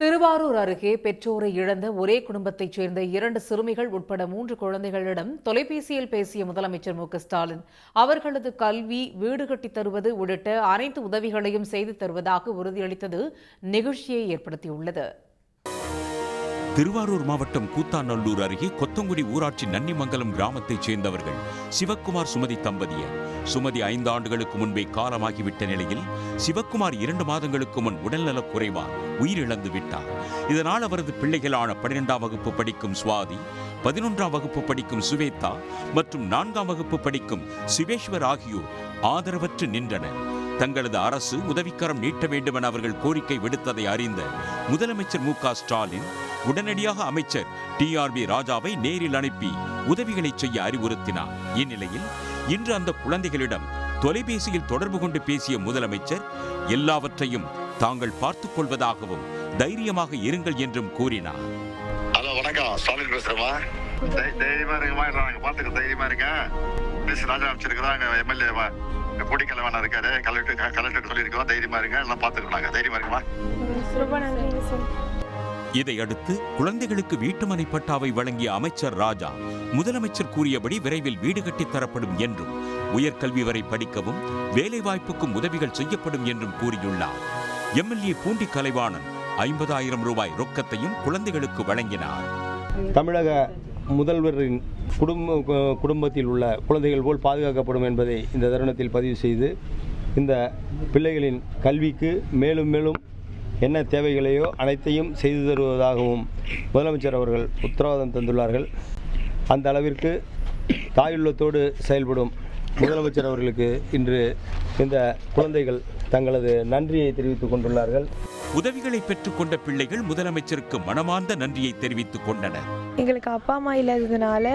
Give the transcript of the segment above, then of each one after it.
திருவாரூர் அருகே பெற்றோரை இழந்த ஒரே குடும்பத்தைச் சேர்ந்த 2 சிறுமிகள் உட்பட 3 குழந்தைகளிடம் தொலைபேசியில் பேசிய முதலமைச்சர் மு.க.ஸ்டாலின் அவர்களது கல்வி, வீடு கட்டித் தருவது உள்ளிட்ட அனைத்து உதவிகளையும் செய்து தருவதாக உறுதியளித்தது நெகிழ்ச்சியை ஏற்படுத்தியுள்ளது. திருவாரூர் மாவட்டம் கூத்தாநல்லூர் அருகே கொத்தங்குடி ஊராட்சி நன்னிமங்கலம் கிராமத்தைச் சேர்ந்தவர்கள் சிவக்குமார் சுமதி தம்பதியர். சுமதி 5 ஆண்டுகளுக்கு முன்பே காலமாகிவிட்ட நிலையில் சிவக்குமார் 2 மாதங்களுக்கு முன் உடல்நலக் குறைவால் உயிரிழந்து விட்டார். இதனால் அவரது பிள்ளைகளான 12ஆம் வகுப்பு படிக்கும் சுவாதி, 11ஆம் வகுப்பு படிக்கும் சுவேதா மற்றும் 4ஆம் வகுப்பு படிக்கும் சிவேஸ்வர் ஆகியோர் ஆதரவற்று நின்றனர். தங்களது அரசு உதவிக்கரம் நீட்ட வேண்டும் என அவர்கள் கோரிக்கை விடுத்ததை அறிந்த முதலமைச்சர் மு.க.ஸ்டாலின் உடனடியாக அமைச்சர் TRB ராஜாவை நேரில் அனுப்பி உதவிகளை செய்ய அறிவுறுத்தினார். இந்நிலையில் இன்று அந்த குழந்தைகளிடம் தொலைபேசியில் தொடர்பு கொண்டு பேசிய முதலமைச்சர் எல்லாவற்றையும் தாங்கள் பார்த்துக் கொள்வதாகவும் தைரியமாக இருங்கள் என்றும் கூறினார். வணக்கம், ஸ்டாலின் பேசுறேமா. தைரியமா இருக்குமா, நாங்க பாத்துக்க தைரியமா இருக்கேன். ராஜா அமைச்சிருக்கிறோம், எம்எல்ஏ கூடிக்கலவான இருக்காரு, கலெக்டர் சொல்லியிருக்கோம். தைரியமா இருங்க, எல்லாம் பாத்துக்கிறோம். நாங்க தைரியமா இருக்குமா. இதையடுத்து குழந்தைகளுக்கு வீட்டுமனை பட்டாவை வழங்கிய அமைச்சர் ராஜா முதலமைச்சர் கூறியபடி விரைவில் வீடு கட்டித் தரப்படும் என்றும் உயர்கல்வி வரை படிக்கவும் வேலைவாய்ப்புக்கும் உதவிகள் செய்யப்படும் என்றும் கூறியுள்ளார். எம்எல்ஏ பூண்டி கலைவாணன் 50,000 ரூபாய் ரொக்கத்தையும் குழந்தைகளுக்கு வழங்கினார். தமிழக முதல்வரின் குடும்பத்தில் உள்ள குழந்தைகள் போல் பாதுகாக்கப்படும் என்பதை இந்த தருணத்தில் பதிவு செய்து, இந்த பிள்ளைகளின் கல்விக்கு மேலும் மேலும் என்ன தேவைகளையோ அனைத்தையும் செய்து தருவதாகவும் முதலமைச்சர் அவர்கள் உத்தரவாதம் தந்துள்ளார்கள். அந்த அளவிற்கு தாயுள்ளத்தோடு செயல்படும் முதலமைச்சர் அவர்களுக்கு இன்று இந்த குழந்தைகள் தங்களது நன்றியை தெரிவித்துக் கொண்டுள்ளார்கள். உதவிகளை பெற்றுக்கொண்ட பிள்ளைகள் முதலமைச்சருக்கு மனமார்ந்த நன்றியை தெரிவித்துக் கொண்டனர். எங்களுக்கு அப்பா அம்மா இல்லாததுனால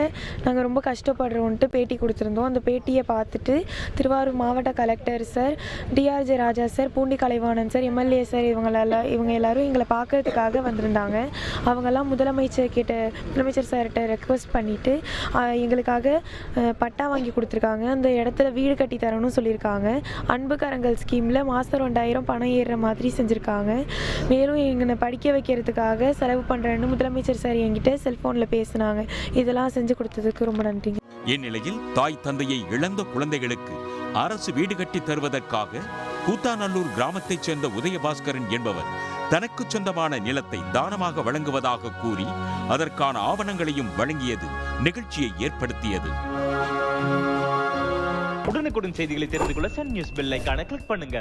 நாங்கள் ரொம்ப கஷ்டப்படுறோன்ட்டு பேட்டி கொடுத்துருந்தோம். அந்த பேட்டியை பார்த்துட்டு திருவாரூர் மாவட்ட collector sir, DRJ Raja sir, Poondi Kalaivanan sir, MLA sir இவங்க எல்லாரும் எங்களை பார்க்கறதுக்காக வந்திருந்தாங்க. அவங்கெல்லாம் முதலமைச்சர் சார்கிட்ட ரெக்வஸ்ட் பண்ணிவிட்டு எங்களுக்காக பட்டா வாங்கி கொடுத்துருக்காங்க. அந்த இடத்துல வீடு கட்டி தரணும்னு சொல்லியிருக்காங்க. அன்பு கரங்கள் ஸ்கீமில் மாதம் 2,000 பணம் ஏறுற மாதிரி செஞ்சுருக்காங்க. மேலும் எங்களை படிக்க வைக்கிறதுக்காக செலவு பண்ணுறேன்னு முதலமைச்சர் சார் என்கிட்ட செல்ஃபோனில் பேசினாங்க. இதெல்லாம் செஞ்சு கொடுத்ததுக்கு ரொம்ப நன்றிங்க. இந்நிலையில் தாய் தந்தையை இழந்த குழந்தைகளுக்கு அரசு வீடு கட்டி தருவதற்காக கூத்தாநல்லூர் கிராமத்தைச் சேர்ந்த உதயபாஸ்கரன் என்பவர் தனக்கு சொந்தமான நிலத்தை தானமாக வழங்குவதாக கூறி அதற்கான ஆவணங்களையும் வழங்கியது நிகழ்ச்சியை ஏற்படுத்தியது. உடனுக்குடன் செய்திகளை தெரிந்து கொள்ள சன் நியூஸ் பெல் ஐகானை கிளிக் பண்ணுங்க.